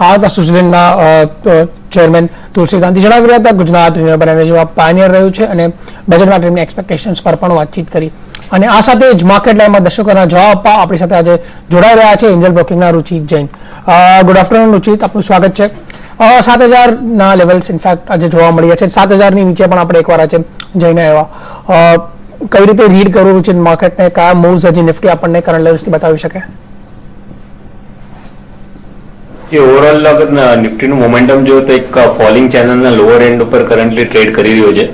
હાલ સુઝલેન્ડના ચેરમેન તુલસી ગાંધી જણાવી રહ્યા હતા ગુજરાત રિન્યુએબલ એનર્જી પાયનિયર રહ્યું છે અને બજેટમાં તેમની એક્સપેક્ટેશન્સ પર પણ વાતચીત કરી અને આ સાથે જ માર્કેટ લાઈનમાં દર્શકોના જવાબ આપવા આપણી સાથે આજે જોડાઈ રહ્યા છે એન્જલ બ્રોકિંગના રુચિત જૈન. ગુડ આફ્ટરનૂન રુચિત, આપનું સ્વાગત છે. 7,000 લેવલ્સ ઇનફેક્ટ આજે જોવા મળી છે. 7,000 ની નીચે પણ આપણે એકવાર આજે જઈને આવ્યા. કઈ રીતે રીડ કરવું રુચિત માર્કેટને, કયા મૂવ્સ હજી નિફ્ટી આપણને કરંટ લેવલ્સથી બતાવી શકે? ઓવરઓલ અગર નિફ્ટીનું મોમેન્ટમ જો તો એક ફોલિંગ ચેનલના લોઅર એન્ડ ઉપર કરન્ટલી ટ્રેડ કરી રહ્યો છે.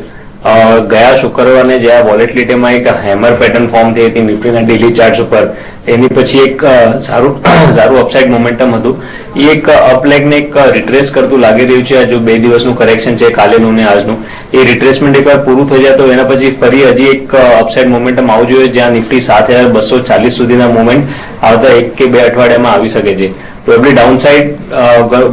ગયા શુક્રવારે જ્યાં વોલેટિલિટીમાં એક હેમર પેટર્ન ફોર્મ થઈ હતી નિફ્ટીના ડેલી ચાર્ટ્સ ઉપર, એની પછી એક સારું અપસાઇડ મોમેન્ટમ હતું. એ એક અપલેગને એક રિટ્રેસ કરતું લાગી રહ્યું છે. જો 2 દિવસનું કરેક્શન છે કાલેનું ને આજનું, એ રિટ્રેસમેન્ટ એકવાર પૂરું થઈ જાય તો એના પછી ફરી હજી એક અપસાઇડ મોમેન્ટમ આવવું જોઈએ જ્યાં નિફ્ટી 7,240 સુધીના મોમેન્ટ આવતા 1 કે 2 અઠવાડિયામાં આવી શકે છે. પ્રોબેબલી ડાઉનસાઇડ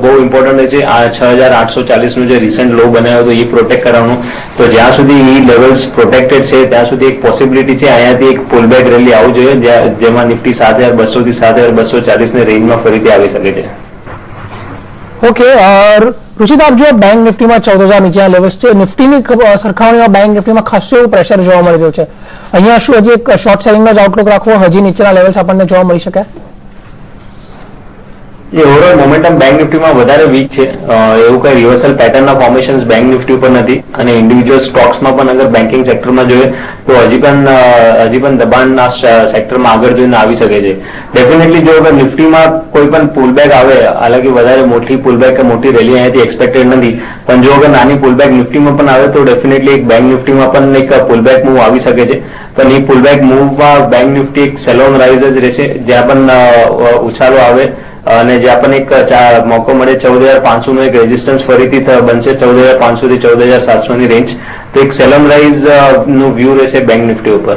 બહુ ઇમ્પોર્ટન્ટ છે. આ 6,840 જે રિસન્ટ લો બનાવ્યો હતો એ પ્રોટેક્ટ કરવાનું. તો જ્યાં સુધી એ લેવલ્સ પ્રોટેક્ટેડ છે ત્યાં સુધી એક પોસિબિલિટી છે અહીંયાથી એક પુલબેક રેલી આવવું જોઈએ જેમાં નિફ્ટી 7,200 થી 7,240 ની રેન્જમાં ફરીથી આવી શકે છે. ઓકે, રુચિત આપ જો બેંક નિફ્ટીમાં 14,000 નીચેના લેવલ્સ છે. નિફ્ટીની સરખામણીમાં બેંક નિફ્ટીમાં ખાસું એવું પ્રેશર જોવા મળી રહ્યું છે. અહીંયા શું હજી એક શોર્ટ સેલિંગનો જ આઉટલુક રાખવો, હજી નીચેના લેવલ્સ આપણને જોવા મળી શકે? ઓવરઓલ મોમેન્ટમ બેંક નિફ્ટીમાં વધારે વીક છે. એવું કઈ રિવર્સલ પેટર્નના ફોર્મેશન્સ બેંક નિફ્ટી ઉપર નથી અને ઇન્ડિવિજ્યુઅલ સ્ટોક્સમાં પણ અગર બેન્કિંગ સેક્ટરમાં જોઈએ તો હજી પણ દબાણના સેક્ટરમાં આગળ જઈને આવી શકે છે. ડેફિનેટલી જો અગર નિફ્ટીમાં કોઈ પણ પુલબેક આવે, હાલાકી વધારે મોટી પુલબેક કે મોટી રેલી અહીંયાથી એક્સપેક્ટેડ નથી, પણ જો અગર નાની પુલબેક નિફ્ટીમાં પણ આવે તો ડેફિનેટલી એક બેંક નિફ્ટીમાં પણ એક પુલબેક મૂવ આવી શકે છે. પણ એ પુલબેક મૂવમાં બેંક નિફ્ટી એક સેલોન રાઇઝ જ રહેશે જ્યાં પણ ઉછાળો આવે અને જ્યાં પણ એક મોકો મળે. 14,500 નો એક રેઝિસ્ટન્સ ફરીથી બનશે, 14,500 થી 14,700 ની રેન્જ. તો એક સેલન રાઇઝ નું વ્યૂ રહેશે બેંક નિફ્ટી ઉપર.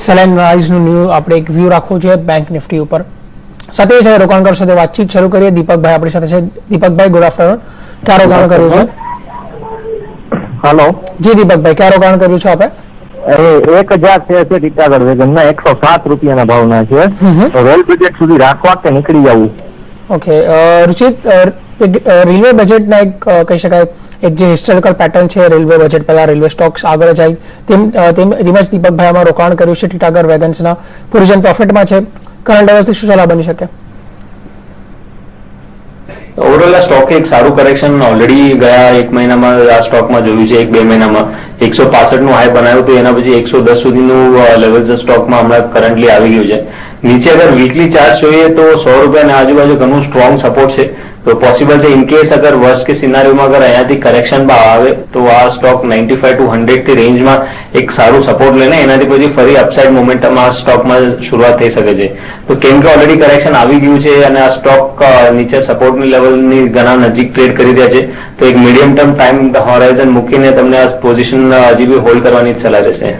સેલન રાઇઝ નું આપણે એક વ્યૂ રાખવો જોઈએ બેંક નિફ્ટી ઉપર. સાથે સાથે રોકાણકારો સાથે વાતચીત શરૂ કરીએ. દીપકભાઈ આપણી સાથે છે. દીપકભાઈ, ગુડ આફ્ટરનૂન. ક્યાં રોકાણ કર્યું છે? હેલો જી દીપકભાઈ, ક્યાં રોકાણ કર્યું છે આપે? 1,000 શેર છે ટીટાગઢ વેગનના, 107 રૂપિયાના ભાવના છે. તો રોલ બજેટ સુધી રાખવા કે નીકળી જવું? ઓકે રુચિત, રેલવે બજેટના એક કહી શકાય એક જે હિસ્ટોરિકલ પેટર્ન છે, રેલવે બજેટ પહેલા રેલવે સ્ટોક્સ આગળ જાય તેમ જ દીપકભાઈ આમાં રોકાણ કર્યું છે ટીટાગઢ વેગન્સના. પ્રોવિઝન પ્રોફિટમાં છે. કરંટ લેવલથી શું સલાહ બની શકે? ઓવરઓલ આ સ્ટોકે એક સારું કરેક્શન ઓલરેડી ગયા 1 મહિનામાં આ સ્ટોકમાં જોયું છે. 1-2 મહિનામાં 165 નું હાઈ બનાવ્યું હતું, એના પછી 110 સુધીનું લેવલ્સ સ્ટોકમાં હમણાં કરન્ટલી આવી ગયું છે. નીચે અગર વીકલી ચાર્ટ જોઈએ તો 100 રૂપિયાની આજુબાજુ ઘણું સ્ટ્રોંગ સપોર્ટ છે. તો પોસિબલ છે ઇન કેસ અગર વર્સ્ટ કે સિનારીઓમાં અગર અહીંયાથી કરેક્શન આવે તો આ સ્ટોક 95 to 100 થી રેન્જમાં એક સારું સપોર્ટ લઈને એનાથી પછી ફરી અપસાઇડ મોમેન્ટમ આ સ્ટોકમાં શરૂઆત થઈ શકે છે. તો કેમ કે ઓલરેડી કરેક્શન આવી ગયું છે અને આ સ્ટોક નીચે સપોર્ટની લેવલની ઘણા નજીક ટ્રેડ કરી રહ્યા છે, તો એક મીડિયમ ટર્મ ટાઈમ હોરાઇઝન મૂકીને તમને આ પોઝિશન હજી બી હોલ્ડ કરવાની જ સલાહ રહેશે.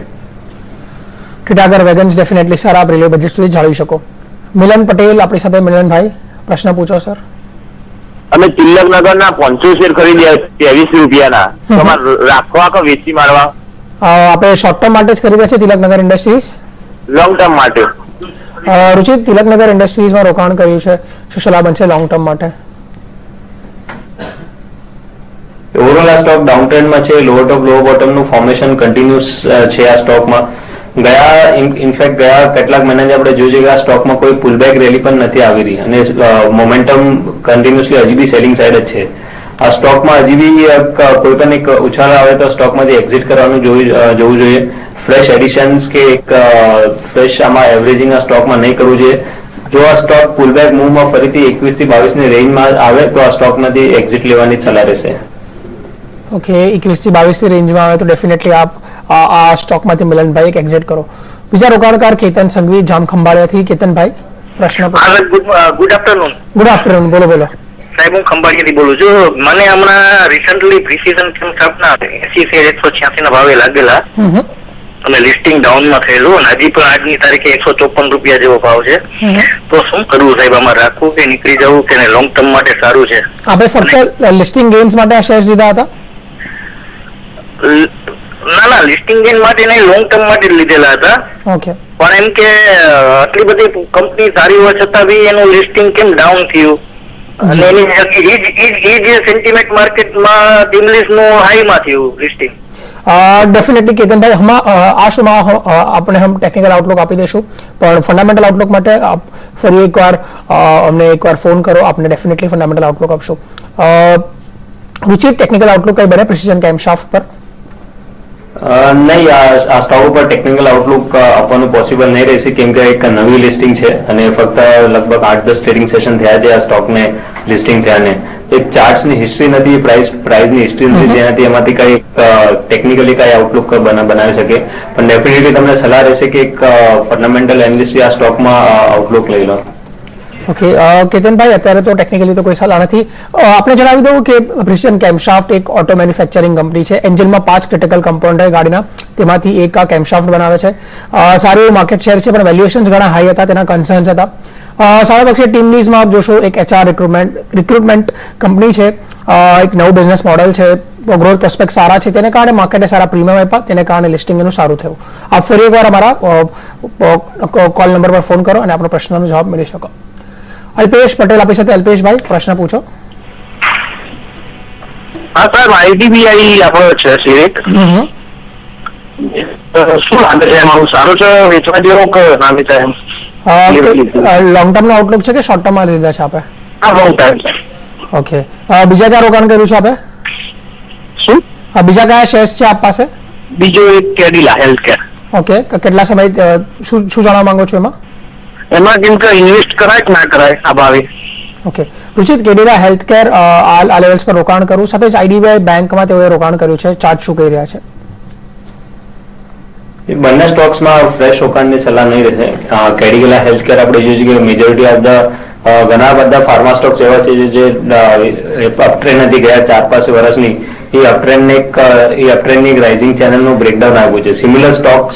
ટીટાગઢ વેગન્સ ડેફિનેટલી સર આપ રેલવે બજેટ સુધી જાળવી શકો. મિલન પટેલ આપણી સાથે. મિલનભાઈ, પ્રશ્ન પૂછો સર. અમે તિલકનગરના 500 શેર ખરીદ્યા 23 રૂપિયાના, તમારે રાખવા કે વેચી મારવા? આપણે શોર્ટ ટર્મ માટે જ ખરીદ્યા છે તિલકનગર ઇન્ડસ્ટ્રીઝ. લોંગ ટર્મ માટે? રુચિત, તિલકનગર ઇન્ડસ્ટ્રીઝમાં રોકાણ કર્યું છે, શું સલાહ બનશે લોંગ ટર્મ માટે? ઓવરઓલ આ સ્ટોક ડાઉન ટ્રેન્ડમાં છે. લોઅર ટોપ લોઅર બોટમ નું ફોર્મેશન કન્ટિન્યુઅસ છે આ સ્ટોકમાં. ઇનફેક્ટ ગયા કેટલાક મહિનાથી આપણે જોઈએ છે કે આ સ્ટોકમાં કોઈ પુલબેક રેલી પણ નથી આવી રહી અને મોમેન્ટમ કન્ટિન્યુઅસલી હજી બી સેલિંગ સાઈડ જ છે. આ સ્ટોકમાં હજી બી કોઈ પણ એક ઉછાળ આવે તો સ્ટોકમાંથી એક્ઝિટ કરવાનું જોવું જોઈએ. ફ્રેશ એડિશન્સ કે એક ફ્રેશ આમાં એવરેજિંગ આ સ્ટોકમાં નહીં કરવું જોઈએ. જો આ સ્ટોક પુલબેક મૂવમાં ફરીથી 21 થી 22 ની રેન્જમાં આવે તો આ સ્ટોકમાંથી એક્ઝિટ લેવાની જ સલાહ રહેશે. ઓકે, 21 થી 22 ની રેન્જમાં આવે તો ડેફિનેટલી આપ આ સ્ટોકમાંથી મિલનભાઈ એક એક્ઝિટ કરો. બીજા રોકાણકાર કેતન સંઘવી જામખંભાળિયાથી. કેતનભાઈ, પ્રશ્ન પૂછો. Good afternoon. ગુડ આફ્ટરનૂન, બોલો બોલો. સાહેબ, હું ખંભાળિયાથી બોલું છું. મને હમણાં રિસન્ટલી પ્રિસિઝન સ્થાપના 80 શેર 186 ના ભાવે લાગેલા અને લિસ્ટિંગ ડાઉનમાં થયેલું અને હજી પણ આજની તારીખે 154 રૂપિયા જેવો ભાવ છે. તો શું કરવું સાહેબ? આમાં રાખવું કે નીકળી જવું કે લોંગ ટર્મ માટે સારું છે? આપણે ફક્ત લિસ્ટિંગ ગેઇન્સ માટે આ શેર લીધા હતા? ના, લિસ્ટિંગ ગેઇન માટે નહીં, લોંગ ટર્મ માટે લીધેલા હતા. ઓકે, પણ એમ કે આટલી બધી કંપની સારી હોવા છતાં બી એનું લિસ્ટિંગ કેમ ડાઉન થયું? અને એની જે સેન્ટિમેન્ટ માર્કેટમાં ટીમલીસ નું હાઈમાં થયું લિસ્ટિંગ. डेफिनेटली केतनभाई हम आ शोમાં આપણે हम ટેકનિકલ આઉટલુક આપી દઈશું પણ ફંડામેન્ટલ આઉટલુક માટે આપ ફરી એકવાર અમને એકવાર ફોન કરો આપને ડેફિનેટલી ફંડામેન્ટલ આઉટલુક આપશું. રુચિ ટેકનિકલ આઉટલુક કઈ બને પ્રિસિઝન કેમશાફ્ટ પર? નહીં, આ સ્ટોક ઉપર ટેકનિકલ આઉટલુક આપવાનું પોસિબલ નહીં રહેશે કેમ કે એક નવી લિસ્ટિંગ છે અને ફક્ત લગભગ 8-10 ટ્રેડિંગ સેશન થયા છે આ સ્ટોકને લિસ્ટિંગ થયા ને. એક ચાર્ટ્સની હિસ્ટ્રી નથી, પ્રાઇસની હિસ્ટ્રી નથી જેનાથી એમાંથી કઈ ટેકનિકલી કઈ આઉટલુક બનાવી શકે. પણ ડેફિનેટલી તમને સલાહ રહેશે કે એક ફંડામેન્ટલ એનાલિસ્ટ આ સ્ટોકમાં આઉટલુક લઈ લો. ઓકે કેતનભાઈ, અત્યારે તો ટેકનિકલી તો કોઈ સલાહ નથી. આપણે જણાવી દઉં કે પ્રિસિઝન કેમશાફ્ટ એક ઓટો મેન્યુફેક્ચરિંગ કંપની છે. એન્જિનમાં 5 ક્રિટિકલ કમ્પોનન્ટ હોય ગાડીના, તેમાંથી એક આ કેમશાફ્ટ બનાવે છે. સારું એવું માર્કેટ શેર છે પણ વેલ્યુએશન ઘણા હાઈ હતા, તેના કન્સર્ન્સ હતા. સારા પક્ષે ટીમ લીઝમાં આપ જોશો એક HR રિક્રુટમેન્ટ કંપની છે, એક નવું બિઝનેસ મોડેલ છે, ગ્રોથ પ્રોસ્પેક્ટ સારા છે, તેને કારણે માર્કેટે સારા પ્રીમિયમ આપ્યા, તેને કારણે લિસ્ટિંગ એનું સારું થયું. આપ ફરી એકવાર અમારા કોલ નંબર પર ફોન કરો અને આપણો પ્રશ્નનો જવાબ મેળવી શકો. અલ્પેશ પટેલ આપણી સાથે. અલ્પેશભાઈ, પ્રશ્ન પૂછો. હા સર, આઈડીબીઆઈ આપણો છે સિરેટ, શું લાગે છે એમાં? સારું છે, વેચવા જેવો કે ના વેચાય એમ? લોંગ ટર્મ નો આઉટલુક છે કે શોર્ટ ટર્મ માં લીધા છે આપે? હા, લોંગ ટાઈમ છે. ઓકે, બીજા કયા રોકાણ કર્યું છે આપે? શું બીજા કયા શેર્સ છે આપ પાસે? બીજો એક કેડિલા હેલ્થકેર. ઓકે, કેટલા સમય શું જાણવા માંગો છો એમાં? એમાં કેમ કે ઇન્વેસ્ટ કરાય કે ના કરાય આ ભાવે? ઓકે રુચિત, કેડિલા હેલ્થકેર આ લેવલ્સ પર રોકાણ કરવું, સાથે જ આઈડીબીઆઈ બેંકમાં તેઓએ રોકાણ કર્યું છે, ચાર્ટ શું કહી રહ્યા છે? બંને સ્ટોક્સમાં ફ્રેશ રોકાણની સલાહ નહીં રહેશે. કેડિલા હેલ્થકેર આપણે જોઈએ કે મેજોરિટી ઓફ ધ ઘણા બધા ફાર્મા સ્ટોક્સ એવા છે જે અપટ્રેન્ડ નથી ગયા 4-5 વર્ષની, એ અપટ્રેન્ડની એક રાઇઝિંગ ચેનલનું બ્રેકડાઉન આવ્યું છે.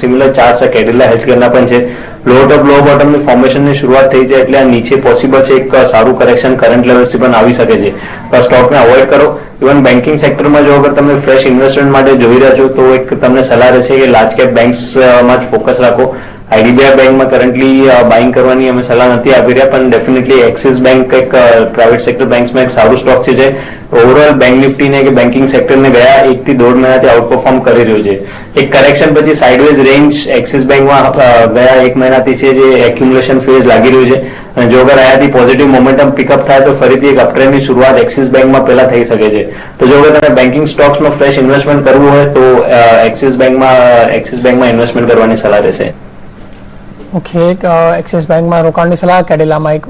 સિમિલર ચાર્ટ્સ કેડિલા હેલ્થકેરના પણ છે. લો ટોપ લો બોટમની ફોર્મેશનની શરૂઆત થઈ છે એટલે આ નીચે પોસિબલ છે એક સારું કરેક્શન કરંટ લેવલથી પણ આવી શકે છે. તો સ્ટોકને અવોઇડ કરો. ઇવન બેન્કિંગ સેક્ટરમાં જો અગર તમે ફ્રેશ ઇન્વેસ્ટમેન્ટ માટે જોઈ રહ્યા છો તો એક તમને સલાહ રહેશે કે લાર્જ કેપ બેંક્સમાં જ ફોકસ રાખો. આઈડીબીઆઈ બેંકમાં કરન્ટલી બાઇંગ કરવાની અમે સલાહ નથી આપી રહ્યા, પણ ડેફિનેટલી એક્સિસ બેંક એક પ્રાઇવેટ સેક્ટર બેંક્સમાં એક સારું સ્ટોક છે જે ઓવરઓલ બેંક નિફ્ટીને કે બેન્કિંગ સેક્ટરને ગયા 1 થી 1.5 મહિનાથી આઉટપરફોર્મ કરી રહ્યું છે. એક કરેક્શન પછી સાઇડવેઝ રેન્જ એક્સિસ બેંકમાં ગયા 1 મહિનાથી છે જે એક્યુમ્યુલેશન ફેઝ લાગી રહ્યું છે અને જો અગર આયાથી પોઝિટિવ મોમેન્ટમ પિકઅપ થાય તો ફરીથી એક અપટ્રેન્ડની શરૂઆત એક્સિસ બેંકમાં પહેલા થઈ શકે છે. તો જો અગર તમે બેન્કિંગ સ્ટોક્સમાં ફ્રેશ ઇન્વેસ્ટમેન્ટ કરવું હોય તો એક્સિસ બેંકમાં ઇન્વેસ્ટમેન્ટ કરવાની સલાહ રહેશે. ઓકે, એક્સિસ બેંકમાં રોકાણની સલાહ, કેડિલામાં એક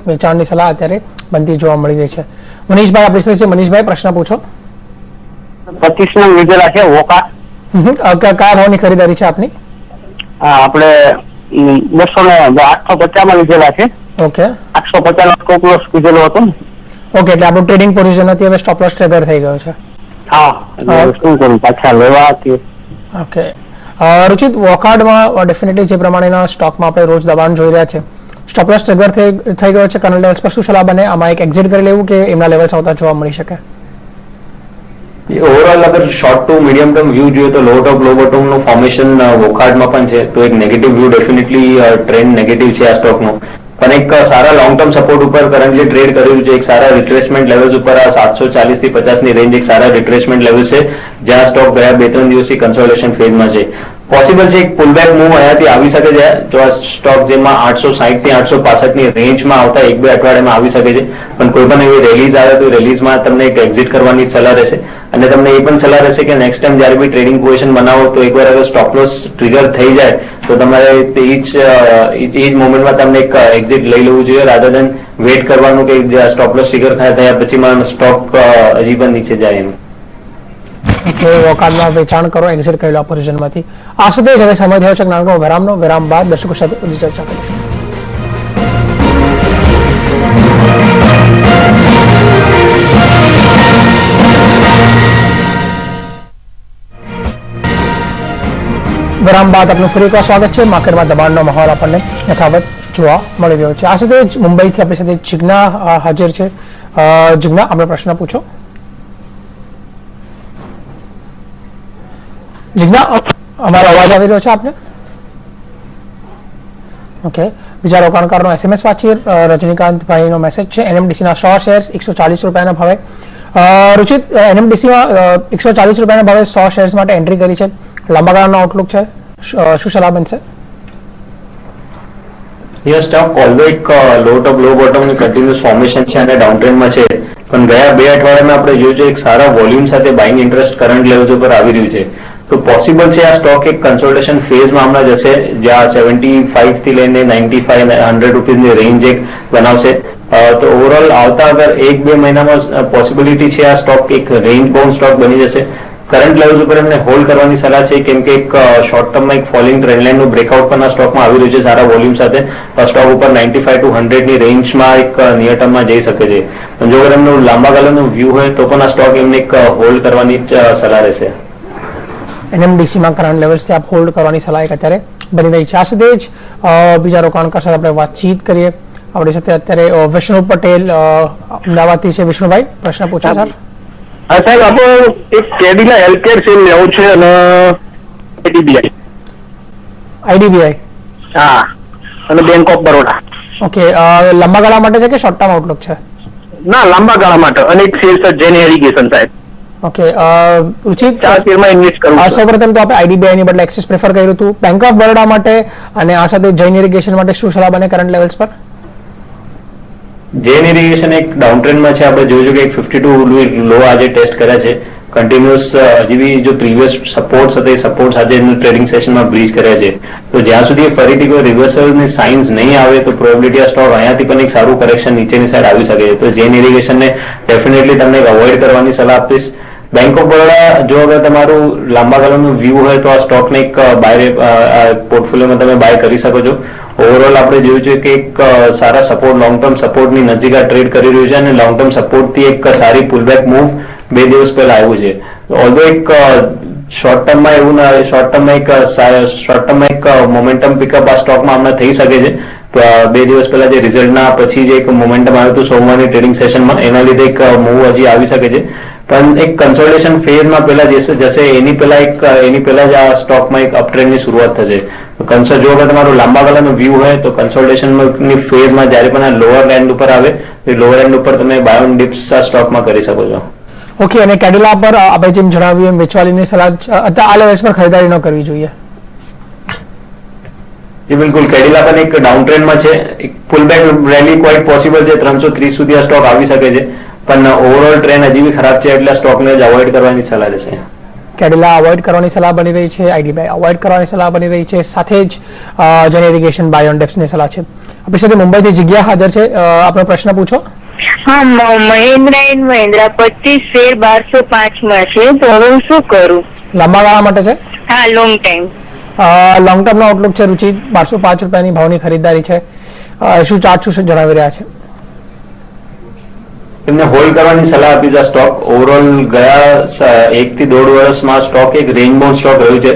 વેચાણની સલાહ અત્યારે બનતી જોવા મળી રહી છે. મનીષભાઈ આપણી સાથે છે. મનીષભાઈ, પ્રશ્ન પૂછો. 25 ના લીધેલા છે વોકા. કયા ભાવની ખરીદારી છે આપની? આપણે 850 માં લીધેલા છે. ઓકે, 850 નો સ્ટોપ લોસ કીધેલો હતો ને. ઓકે, એટલે આપણું ટ્રેડિંગ પોઝિશન હતી, હવે સ્ટોપ લોસ ટ્રિગર થઈ ગયો છે. હા, શું કરું પાછા લેવા કે? ઓકે રુચિત, વોકાર્ડમાં ડેફિનેટલી જે પ્રમાણેના સ્ટોકમાં આપણે રોજ દબાણ જોઈ રહ્યા છે, સ્ટોપ લોસ ટ્રિગર થઈ ગયો છે કરંટ લેવલ્સ પર, શું સલાહ બને? આમાં એક એક્ઝિટ કરી લેવું કે એમના લેવલ્સ આવતા જોવા મળી શકે? ઓવરઓલ અગર short to medium term view જોઈએ તો લો ટોપ લો બોટમનું ફોર્મેશન વોકાર્ડમાં પણ છે, તો એક negative view definitely trend negative છે આ સ્ટોકનો. પણ એક સારા લોંગ ટર્મ સપોર્ટ ઉપર કરન્ટલી ટ્રેડ કર્યું છે. એક સારા રિટ્રેસમેન્ટ લેવલ્સ ઉપર આ 740 થી 50 ની રેન્જ એક સારા રિટ્રેસમેન્ટ લેવલ છે જ્યાં સ્ટોક ગયા 2-3 દિવસથી કન્સોલિડેશન ફેઝમાં છે. પોસિબલ છે એક પુલબેક મૂવ અહીંયાથી આવી શકે છે. જો આ સ્ટોક જેમાં 860 થી 865 ની રેન્જમાં આવતા 1-2 અઠવાડિયામાં આવી શકે છે, પણ કોઈ પણ એવી રેલીઝ આવે તો રેલીઝમાં તમને એક એક્ઝિટ કરવાની સલાહ રહેશે. અને તમને એ પણ સલાહ રહેશે કે નેક્સ્ટ ટાઈમ જ્યારે બી ટ્રેડિંગ પોઝિશન બનાવો તો એકવાર અગર સ્ટોપ લોસ ટ્રિગર થઈ જાય તો તમારે એ જ મોમેન્ટમાં તમને એક એક્ઝિટ લઈ લેવું જોઈએ રાધર દેન વેઇટ કરવાનું કે સ્ટોપ લોસ ટ્રિગર થયા પછી સ્ટોક હજી પણ નીચે જાય એમ. વોકાર્ડમાં વેચાણ કરો, એક્ઝિટ કરી લો પોઝિશનમાંથી. આ સાથે જ હવે સમય થયો છે નાનકડો વિરામનો. વિરામ બાદ દર્શકો સાથે વધુ ચર્ચા કરીશું. વિરામ બાદ આપનું ફરી એકવાર સ્વાગત છે. માર્કેટમાં દબાણનો માહોલ આપણને યથાવત જોવા મળી રહ્યો છે. આ સાથે જ મુંબઈથી આપણી સાથે જિજ્ઞા હાજર છે. જિજ્ઞા, આપણે પ્રશ્ન પૂછો. જિજ્ઞા, અમારો અવાજ આવી રહ્યો છે આપને? ઓકે, બીજા રોકાણકારનો SMS વાંચીએ. રજનીકાંતભાઈનો મેસેજ છે. NMDC ના 100 શેર્સ 140 રૂપિયાના ભાવે. રુચિત, NMDC માં 140 રૂપિયાના ભાવે 100 શેર્સ માટે એન્ટ્રી કરી છે. લાંબા ગાળાનો આઉટલુક છે, શું સલાહ બનશે? સ્ટોક ઓલ્ધો એક લો ટોપ લો બોટમ ની કન્ટિન્યુઅસ ફોર્મેશન છે અને ડાઉન ટ્રેન્ડમાં છે, પણ ગયા 2 અઠવાડિયામાં આપણે જોયું છે એક સારા વોલ્યુમ સાથે બાઇંગ ઇન્ટરેસ્ટ કરંટ લેવલ્સ ઉપર આવી રહ્યું છે. તો પોસિબલ છે આ સ્ટોક એક કન્સોલ્ટેશન ફેઝમાં હમણાં જશે, જ્યાં 75 થી લઈને 95 100 રૂપીસની રેન્જ એક બનાવશે. તો ઓવરઓલ આવતા અગર 1-2 મહિનામાં પોસિબિલિટી છે આ સ્ટોક એક રેન્જ બાઉન્ડ સ્ટોક બની જશે. કરંટ લેવલ્સ ઉપર એમને હોલ્ડ કરવાની સલાહ છે, કેમ કે એક શોર્ટ ટર્મમાં એક ફોલિંગ ટ્રેન્ડલાઇનનું બ્રેકઆઉટ પણ આ સ્ટોકમાં આવી રહ્યું છે સારા વોલ્યુમ સાથે. સ્ટોક ઉપર 95 to 100 ની રેન્જમાં એક નિયર ટર્મમાં જઈ શકે છે. પણ જો અગર એમનું લાંબા ગાળાનું વ્યૂ હોય તો પણ આ સ્ટોક એમને એક હોલ્ડ કરવાની સલાહ રહેશે. NMDC માં કરંટ લેવલ્સથી આપ હોલ્ડ કરવાની સલાહ અત્યારે બની રહી છે. આ સાથે જ બીજા રોકાણકાર સાથે આપણે વાતચીત કરીએ. આપણી સાથે અત્યારે વિષ્ણુ પટેલ અમદાવાદથી છે. વિષ્ણુભાઈ, પ્રશ્ન પૂછો સર. હા સાહેબ, આપણે એક કેડીલા હેલ્થકેર સેલ લેવું છે અને IDBI. હા, અને બેંક ઓફ બરોડા. ઓકે, લાંબા ગાળા માટે છે કે શોર્ટ ટર્મ આઉટલુક છે? ના, લાંબા ગાળા માટે. અને એક શેર છે જેન એરિગેશન સાહેબ. ઓકે, રુચિત, 4 શેરમાં ઇન્વેસ્ટ કરવું છે. સૌપ્રથમ તો આપણે IDBI ની બદલે એક્સિસ પ્રેફર કર્યું હતું. બેંક ઓફ બરોડા માટે અને આ સાથે જૈન ઇરિગેશન માટે શું સલાહ બને કરંટ લેવલ્સ પર? જેન ઇરિગેશન એક ડાઉન ટ્રેન્ડમાં છે. આપણે જોયું કે એક 52 લો આજે ટેસ્ટ કર્યા છે. કન્ટિન્યુઅસ હજી બી જો પ્રીવિયસ સપોર્ટ સાથે સપોર્ટ સાથે ટ્રેડિંગ સેશનમાં બ્રીચ કર્યા છે. તો જ્યાં સુધી ફરીથી કોઈ રિવર્સલની સાઇન્સ નહીં આવે તો પ્રોબેબિલિટી આ સ્ટોક અહીંયાથી પણ એક સારું કરેક્શન નીચેની સાઈડ આવી શકે છે. તો જેન ઇરિગેશનને ડેફિનેટલી તમને અવોઇડ કરવાની સલાહ આપીશ. બેંક ઓફ બરોડા, જો અગર તમારું લાંબા ગાળાનું વ્યૂ હોય તો આ સ્ટોકને એક બાય પોર્ટફોલિયોમાં તમે બાય કરી શકો છો. ઓવરઓલ આપણે જોયું છે કે એક સારા સપોર્ટ, લોંગ ટર્મ સપોર્ટની નજીક આ ટ્રેડ કરી રહ્યું છે અને લોંગ ટર્મ સપોર્ટથી એક સારી પુલબેક મૂવ 2 દિવસ પહેલા આવ્યું છે. ઓલ્ધો એક શોર્ટ ટર્મમાં એવું ના, શોર્ટ ટર્મમાં એક મોમેન્ટમ પિકઅપ આ સ્ટોકમાં હમણાં થઈ શકે છે. 2 દિવસ પહેલા જે રિઝલ્ટના પછી જે એક મોમેન્ટમ આવ્યું હતું સોમવારની ટ્રેડિંગ સેશનમાં, એના લીધે એક મૂવ હજી આવી શકે છે. પણ એક કન્સોલિડેશન ફેઝમાં પહેલા જશે, એની પહેલા જ આ સ્ટોકમાં એક અપટ્રેન્ડની શરૂઆત થશે. જો અગર તમારું લાંબા ગાળાનું વ્યૂ હોય તો કન્સોલિડેશનની ફેઝમાં જ્યારે પણ આ લોઅર એન્ડ ઉપર આવે તો લોઅર એન્ડ ઉપર તમે બાય ઓન ડિપ્સ આ સ્ટોકમાં કરી શકો છો. ઓકે, અને કેડિલા પર આપણે જેમ જણાવ્યું એમ વેચવાલીની સલાહ આ લેવલ્સ પર ખરીદારી ન કરવી જોઈએ. જી બિલકુલ, કેડિલા પણ એક ડાઉન ટ્રેન્ડમાં છે. એક પુલબેક રેલી ક્વાઇટ પોસિબલ છે. 330 સુધી આ સ્ટોક આવી શકે છે, પણ ઓવરઓલ ટ્રેન્ડ હજી બી ખરાબ છે, એટલે સ્ટોકને જ અવોઇડ કરવાની સલાહ રહેશે. કેડિલા અવોઇડ કરવાની સલાહ બની રહી છે. IDBI અવોઇડ કરવાની સલાહ બની રહી છે. સાથે જ જેન ઇરિગેશન બાય ઓન ડિપ્સની સલાહ છે. આપણી સાથે મુંબઈથી જગ્યા હાજર છે. આપણો પ્રશ્ન પૂછો. હા, મહિન્દ્રા એન્ડ મહિન્દ્રા 25 શેર 1205 માં છે, તો હવે હું શું કરું? લાંબા ગાળા માટે છે? હા, લોંગ ટાઈમ. લોંગ ટર્મનો આઉટલુક છે. રુચિ, 1205 રૂપિયાની ભાવની ખરીદારી છે. શું ચાર્ટ શું જણાવી રહ્યા છે? એમને હોલ્ડ કરવાની સલાહ આપી છે. આ સ્ટોક ઓવરઓલ ગયા 1 થી 1.5 વર્ષમાં સ્ટોક એક રેન્જ બાઉન્ડ સ્ટોક રહ્યું છે.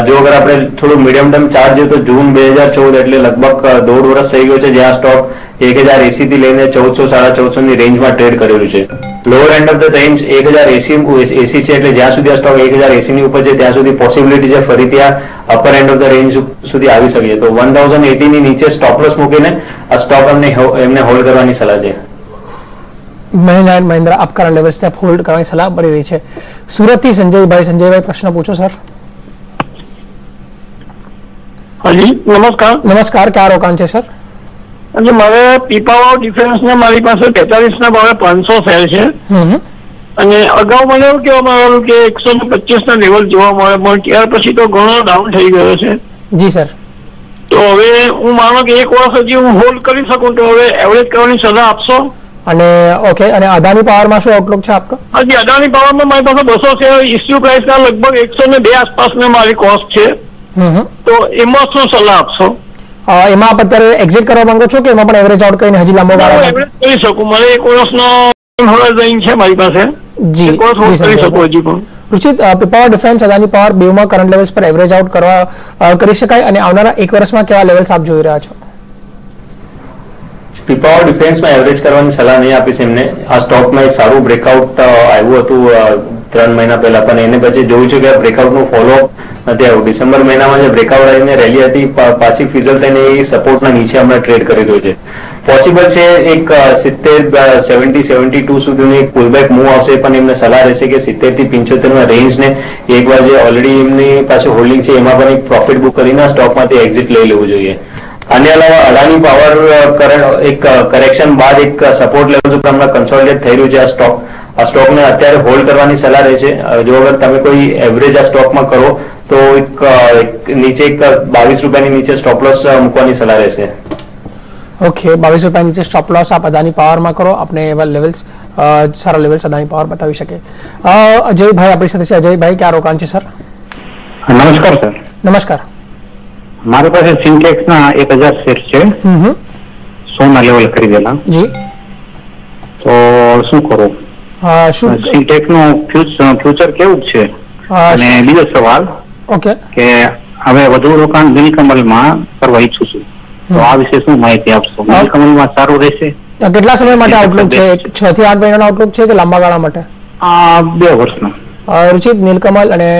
જો અગર આપણે થોડું મીડિયમ ટર્મ ચાર્જ જોઈએ તો જૂન 2014 એટલે લગભગ 1.5 વર્ષ થઈ ગયો છે, જ્યાં સ્ટોક 1080 થી લઈને 1400-1450 ની રેન્જમાં ટ્રેડ કરેલું છે. Lower end of the range 1080 છે, એટલે જ્યાં સુધી આ સ્ટોક 1080 ની ઉપર છે ત્યાં સુધી પોસિબિલિટી છે ફરીથી આ upper end of the range સુધી આવી શકે. તો 1080 ની નીચે સ્ટોપ લોસ મૂકીને આ સ્ટોક એમને હોલ્ડ કરવાની સલાહ છે. Mahindra and Mahindra up current levels ત્યાં હોલ્ડ કરવાની સલાહ મળી રહી છે. સુરતથી સંજયભાઈ પ્રશ્ન પૂછો સર. હાજી, નમસ્કાર. નમસ્કાર, ક્યાં રોકાણ છે સર? મારે પીપાવાવ ડિફેન્સ ને મારી પાસે 43 ના ભાવે 500 શેર છે. અને અગાઉ મને એવું કહેવામાં આવેલું કે 125 ના લેવલ જોવા મળે, પણ ત્યાર પછી તો ઘણો ડાઉન થઈ ગયો છે. જી સર. તો હવે હું માનો કે 1 વર્ષ હજી હું હોલ્ડ કરી શકું, તો હવે એવરેજ કરવાની સલાહ આપશો? અને ઓકે, અને અદાની પાવરમાં શું આઉટલુક છે આપનો? હજી અદાની પાવરમાં મારી પાસે 200 શેર ઇસ્યુ પ્રાઇસ ના લગભગ 102 આસપાસની મારી કોસ્ટ છે. તો એમાં શું સલાહ આપશો? એમાં આપ અત્યારે એક્ઝિટ કરવા માંગો છો કે એમાં પણ એવરેજ આઉટ કરીને હજી લાંબો ગાળો એવરેજ કરી શકું? મને 1 વર્ષનો હોરાઇઝન છે મારી પાસે. જી, કરી શકું હજી પણ. રુચિત, પીપાવર ડિફેન્સ, અદાની પાવર બેમાં કરંટ લેવલ્સ પર એવરેજ આઉટ કરી શકાય અને આવનારા 1 વર્ષમાં કેવા લેવલ્સ આપ જોઈ રહ્યા છો? પીપાવર ડિફેન્સમાં એવરેજ કરવાની સલાહ નહીં આપીશ એમને. આ સ્ટોકમાં એક સારું બ્રેકઆઉટ આવ્યું હતું 3 મહિના પહેલા, પણ એને પછી જોયું છે કે બ્રેકઆઉટનું ફોલોઅપ નથી આવ્યું. ડિસેમ્બર મહિનામાં જે બ્રેકઆઉટ આવીને રેલી હતી પાછી ફિઝલ થઈને એ સપોર્ટના નીચે હમણાં ટ્રેડ કરી રહ્યો છે. પોસિબલ છે એક 70-72 સુધીનું એક પુલબેક મૂવ આવશે, પણ એમને સલાહ રહેશે કે 70 થી 75 રેન્જને એકવાર જે ઓલરેડી એમની પાસે હોલ્ડિંગ છે એમાં પણ એક પ્રોફિટ બુક કરીને સ્ટોકમાંથી એક્ઝિટ લઈ લેવું જોઈએ. આને અલાવા અદાની પાવર એક કરેક્શન બાદ એક સપોર્ટ લેવલ ઉપર હમણાં કન્સોલિડેટ થઈ રહ્યું છે આ સ્ટોકને અત્યારે હોલ્ડ કરવાની સલાહ રહે છે. જો અગર તમે કોઈ એવરેજ આ સ્ટોકમાં કરો તો એક નીચે એક 22 રૂપિયાની નીચે સ્ટોપ લોસ મૂકવાની સલાહ રહેશે. ઓકે, 22 રૂપિયા નીચે સ્ટોપ લોસ આપ અદાની પાવરમાં કરો, આપણે એવા લેવલ્સ સારા લેવલ્સ અદાની પાવર બતાવી શકે. અજયભાઈ આપણી સાથે છે. અજયભાઈ, ક્યાં રોકાણ છે સર? નમસ્કાર સર. નમસ્કાર. મારી પાસે સિન્ટેક્સ ના 1000 શેર છે, 100 ના લેવલ ખરીદેલા. જી, તો શું કરું? સિન્ટેક્સ નું ફ્યુચર કેવું છે? અને બીજો સવાલ ઓકે કે હવે વધુ રોકાણ નીલકમલમાં કરવા ઈચ્છું છું, તો આ વિશે શું માહિતી આપશો? નીલકમલમાં સારું રહેશે? કેટલા સમય માટે આઉટલુક છે? 6 થી 8 મહિનાનો આઉટલુક છે કે લાંબા ગાળા માટે? 2 વર્ષનો. રુચિત, નીલકમલ અને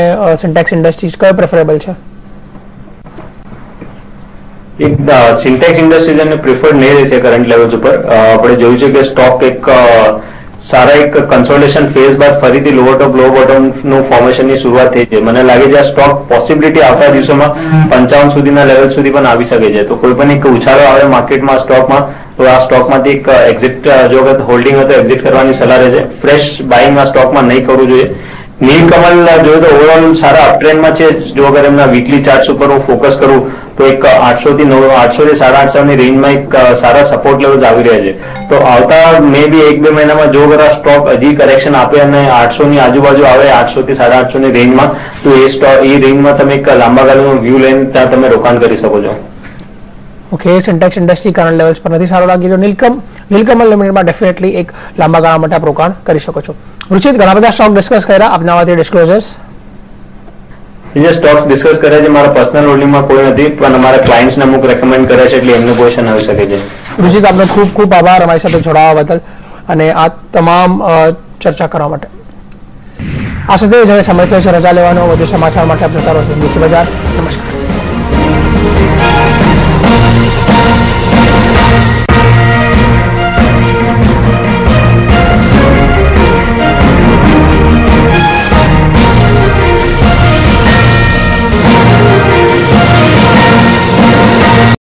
સિન્ટેક્સ ઇન્ડસ્ટ્રીઝ કયો પ્રેફરેબલ છે? એક સિન્ટેક્સ ઇન્ડસ્ટ્રીઝ અને પ્રિફર્ડ નહીં રહેશે કરંટ લેવલ્સ ઉપર. આપણે જોયું છે કે સ્ટોક એક સારા એક કન્સોલિડેશન ફેઝ બાદ ફરીથી લોઅર ટોપ લો બોટમ નું ફોર્મેશનની શરૂઆત થઈ છે. મને લાગે છે આ સ્ટોક પોસિબિલિટી આવતા દિવસોમાં 55 સુધીના લેવલ સુધી પણ આવી શકે છે. તો કોઈ પણ એક ઉછાળો આવે માર્કેટમાં સ્ટોકમાં તો આ સ્ટોકમાંથી એક એક્ઝિટ જો હોલ્ડિંગ હોય તો એક્ઝિટ કરવાની સલાહ રહે છે. ફ્રેશ બાઇંગ આ સ્ટોકમાં નહીં કરવું જોઈએ. નીલકમલ જોઈએ તો ઓવરઓલ સારા અપટ્રેન્ડમાં છે. જો અગર એમના વીકલી ચાર્ટ ઉપર હું ફોકસ કરું તો એક 800 થી 850 ની રેન્જમાં એક સારા સપોર્ટ લેવલ્સ આવી રહ્યા છે. તો આવતા મે બી 1-2 મહિનામાં જો અગર આ સ્ટોક હજી કરેક્શન આપે અને 800 ની આજુબાજુ આવે, 800 થી 850 ની રેન્જમાં, તો એ રેન્જમાં તમે એક લાંબા ગાળાનો વ્યૂ લઈને ત્યાં તમે રોકાણ કરી શકો છો. Okay, syntax industry current levels પર નથી સારું લાગી રહ્યું. નીલકમલ લિમિટેડમાં ડેફિનેટલી એક લાંબા ગાળા માટે આપ રોકાણ કરી શકો છો. રુચિત, ઘણા બધા સ્ટોક ડિસ્કસ કર્યા, આપના વાતે ડિસ્ક્લોઝર્સ? જે સ્ટોક્સ ડિસ્કસ કર્યા છે મારા પર્સનલ હોલ્ડિંગમાં કોઈ નથી, પણ અમારા ક્લાયન્ટ્સને અમુક રેકમેન્ડ કરે છે એટલે એમનું પોઝિશન આવી શકે છે. રુચિત, આપનો ખૂબ ખૂબ આભાર અમારી સાથે જોડાવા બદલ અને આ તમામ ચર્ચા કરવા માટે. આ સાથે જ હવે સમય થયો છે રજા લેવાનો. વધુ સમાચાર માટે આપ જોતા રહો છો ડીસી બજાર. નમસ્કાર.